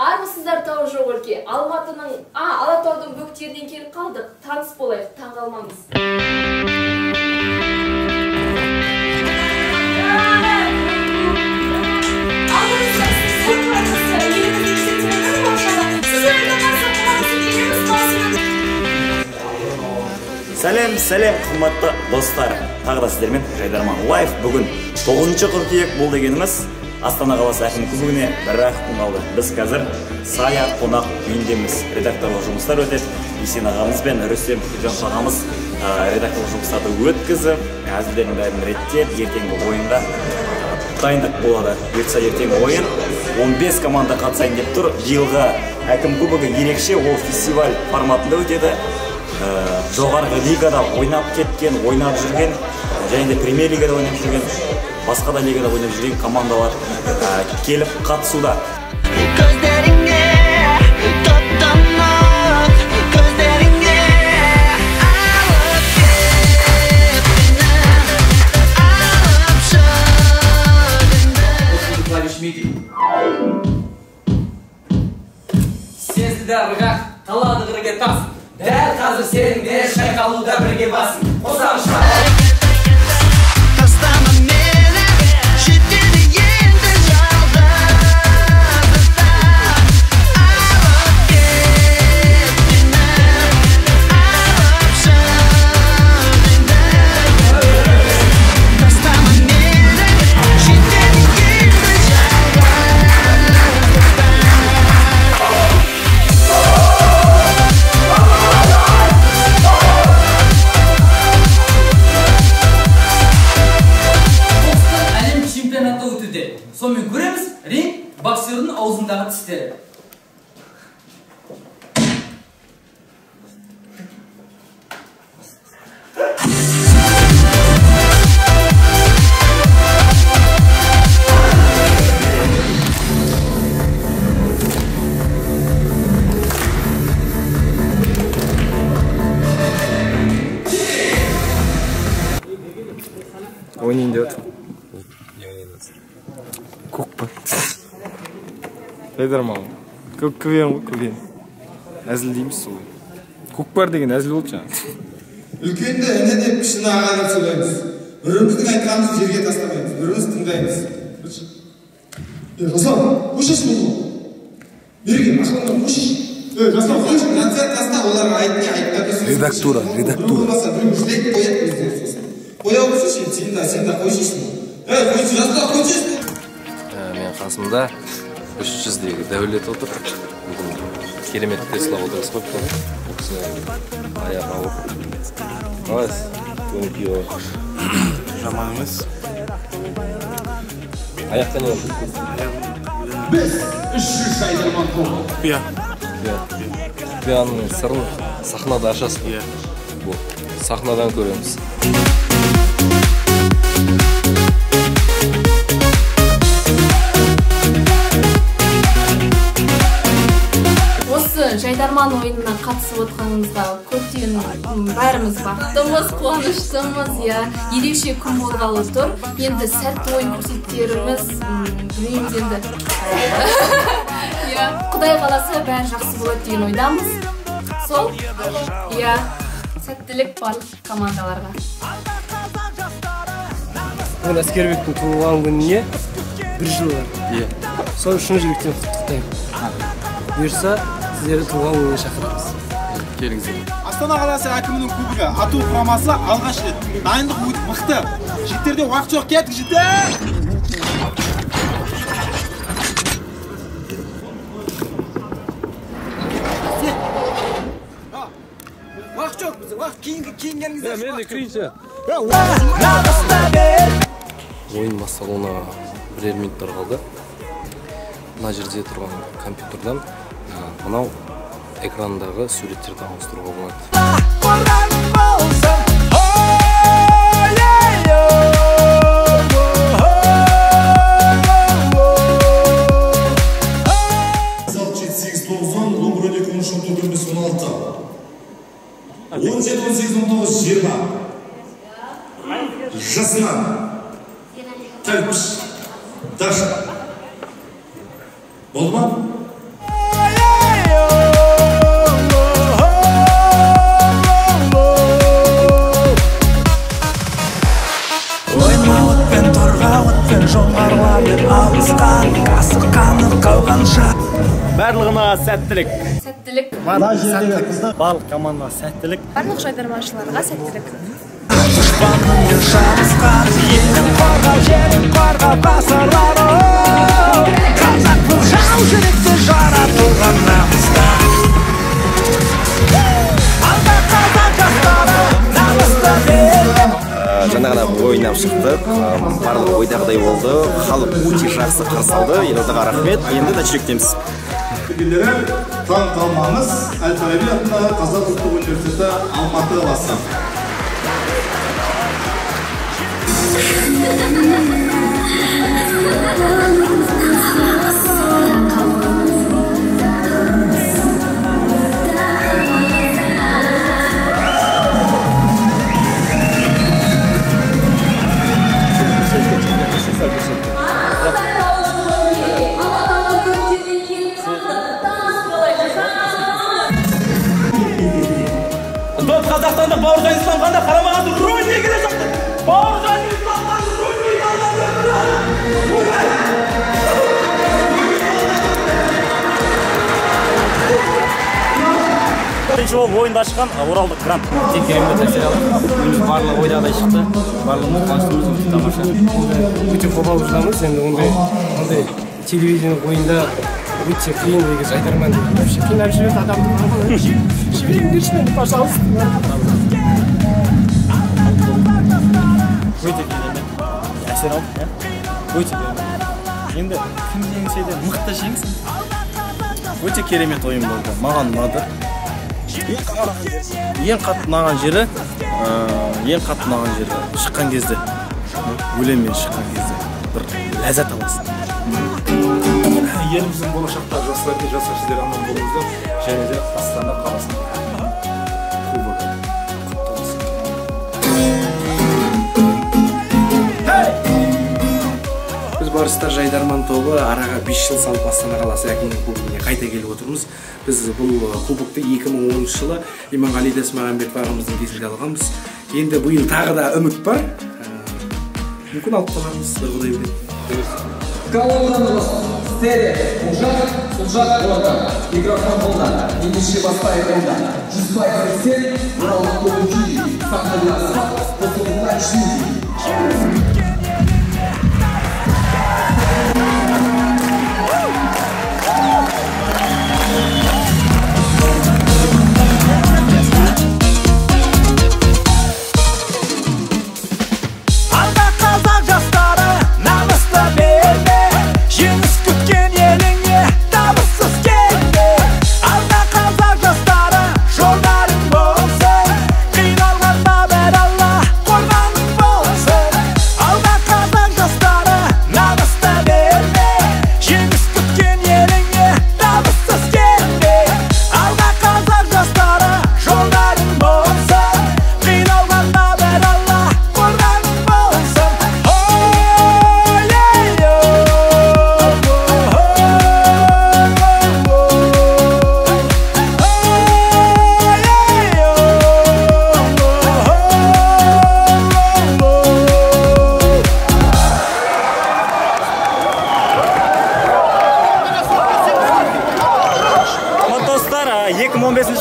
Армысыздар тау жоқ өлке. Алматының, Алатаудың бөктерінен келіп қалдық. Таныс болайық, таң қалмаңыз. Сәлем, қымбатты достар. Тағы да сіздермен Жайдарман Лайф. Бүгін 9 қыркүйек бұл дегеніміз Астана қаласы әкімі күзігіне бір-ақ күн қалды. Біз қазір Сая қонақ үйіндеміз. Редакторлық жұмыстар өтеді. Есен ағамыз бен Рүстем Күлжан ағамыз редакторлық жұмыстарды өткізіп, әзілдерін бәрін реттеп, ертеңгі ойынға дайындық болады. Бұйыртса ертеңгі ойын 15 команда қатысайын деп тұр. Биылғы әкім кубогы ерекше, ол фестиваль форматында өтеді. Жоғарғы лигада ойнап кеткен, ойнап жүрген, және де премьер лигада ойнап жүрген, басқа да лигада ойнап жүрген командалар келіп қатысуда. Сезді ырғақ, қалады қырге тас. Дәл қазір сенің де шайқалуда бірге басын. Қосам шайқал. Тастама мені, жетеді енді жалды. Алып кет мені, алып шық енді. Тастама мені, жетеді енді жалды. Сонымен көреміз, ринг боксердің аузындағы тістері. Ойнайын деп отыр. Көкпар. Жайдарман. Көквен ғой, көквен. Әзіл дейміз сол. Көкпар деген әзіл болды жаңа. Үлкенді әне деп кішіні аға деп сөйлейміз. Біріміздің айтқанымызды жерге тастамаймыз. Біріміз тыңдаймыз. Жасау, көшеш бұл. Берген, ашқанға көшеш. Жасау, көшеш. Концерт таста оларға айтты. Редактура. Болмаса бір мүшлек қояды өздері. Қоя көшеш, сен да қойшешсің. Қойшы, жасау, қойшешсің. Мен қасымда 300-дегі Дәулет отыр. Бүгін керемет креслоға отырғыз қойып қойып. Бұл кісі аяқ алып. Қалайсыз? Көңіл-күй ғой. Жаман емес. Аяқта не болды? Біз 300 Жайдарман тобы. Құпия. Құпияның сырын сахнада ашасың. Бұл сахнадан көреміз. Жайдарман ойынына қатысып отқанымызға көптен бәріміз бақыттымыз, қуаныштымыз, ерекше күн болғалы тұр. Енді сәтті ойын көрсетеріміз, білмейміз енді. Құдай қаласа бәрі жақсы болады деген ойдамыз. Сол, сәттілік барлық командаларға. Бүгін Әскербектің туылған күніне 1 жыл бар. Сол үшін жүректен құттықтаймын. Бұйырса, сіздерді туған күніне шақырамыз. Келіңіздер. Астана қаласы әкімінің кубогы ату құрамасы алғаш рет. Дайындық өте мықты. Жігіттерде уақыт жоқ, кеттік жігіттер. Уақыт жоқ бізде, уақыт кейінгеніңізде. Мен де кірейінші. Ойын басталуына 1 минуттар қалды. Мына жерде тұрған компьютердан мынау экрандағы суреттерді ауыстыруға болады. Жасынан Тәлпіш. Даша. Болды ма? Оймауытпен торғауытпен жоңғарлармен алысқан асыққаны қалғанша Барлығына сәттілік. Сәттілік. Барлық командаға сәттілік. Барлық жайдарманшыларға сәттілік. дұшпанмен жарысқан елін қорғап жерін қорғап ғасырлары қазақпын жау жүректе жаратылған намыста алда қазақ жастары намысты белгі. Жаңа ғана ойнап шықтық, барлығы ойдағыдай болды, халық өте жақсы қарсы алды, елордаға рахмет, енді нәтижеліктеміз. Күндері таң қалмаңыз, Әл-Фараби атындағы Қазақ ұлттық университеті Алматы қаласы. Қазақстанда бауыржан исламханды қарамағанды рөліне келе жатты. Бауыржан исламханды рөліне Бірінші болып ойынды ашқан Оралдық грант. Керемет әсер алдық. Өзіміз барлығы ойдағыдай шықты. Барлығымыз қуаныштымыз, тамаша. Өте қобалжып жүрміз. Енді ондай телевизиялық ойында өте қиын деген жайдарман. Вообще қинап жіберді адамды. Жіберіңдерші мені, пожалуйста. Өте керемет әсер алдық, өте керемет. Енді кім жеңсе де мықты жеңсін. Өте керемет ойын болды. Маған ұнады. Ең қатты ұнаған жері шыққан кезде, өлеңмен шыққан кезде бір ләззат аласың. Еліміздің болашақта жастар сіздер аман болыңыздар, және де Астана қаласының кубогы құтты болсын. Біз Барыстар жайдарман тобы араға 5 жыл салып Астана қаласы әкімінің кубогіне қайта келіп отырмыз. Біз бұл кубокты 2010 жылы Иманғали Досмағамбетов ағамыздың кезінде алғанбыз. Енді биыл тағы да үміт бар. Мүмкін алып қалармыз, Құдай біледі. Колоннамыз стере, Ұлжақ орда, микрофон қолда, ендеше баспай қолда, 100% Оралдық көңіл-күй, сақтыласы, қосылуға жүйі.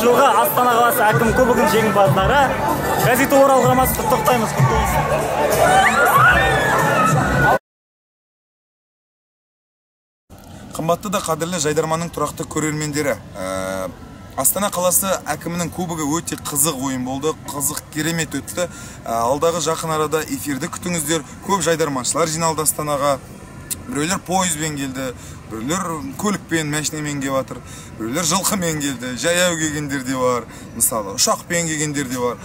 жылғы Астана қаласы әкім кубогының жеңімпаздары газеті Орал құрамасы құттықтаймыз. Қымбатты да қадірлі жайдарманның тұрақты көрермендері. Астана қаласы әкімінің кубогы өте қызық ойын болды, қызық керемет өтті. Алдағы жақын арада эфирді күтіңіздер. Көп жайдарманшылар жиналды Астанаға. Біреулер пойызбен келді, біреулер көлікпен, машинамен келіп жатыр, біреулер жылқымен келді, жаяу келгендер де бар, мысалы ұшақпен келгендер де бар,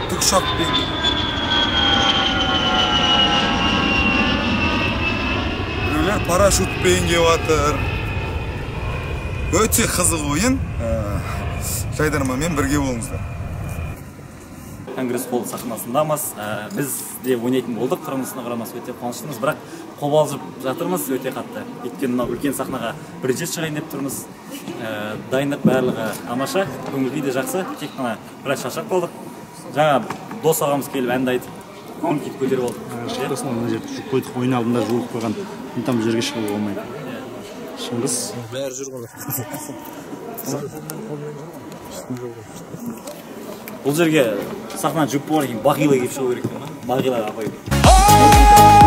тікұшақпен. Біреулер парашютпен келіп жатыр. Өте қызық ойын. Жайдарманмен бірге болыңыздар. конгресс холл сахнасындамыз. Біз де ойнайтын болдық, тұрмысына қарамас өте қуаныштымыз, бірақ қобалжып жатырмыз өте қатты. Өйткені мынау үлкен сахнаға бірінші шығайын деп тұрмыз. Дайындық барлығы тамаша, көңіл-күй де жақсы, тек қана біраз шаршап қалдық. Жаңа дос ағамыз келіп әнді айтып, көңіл-күйді көтеріп алдық. Шықтасынан мына жерді жүріп қойдық, ойын алдында жуылып қойған, там жерге шығуға болмайды. Шыңғыс бәрі жүр ғой. Бұл жерге сахнадан жүріп болған кейін Бағила келіп шығу керек, Бағила апай.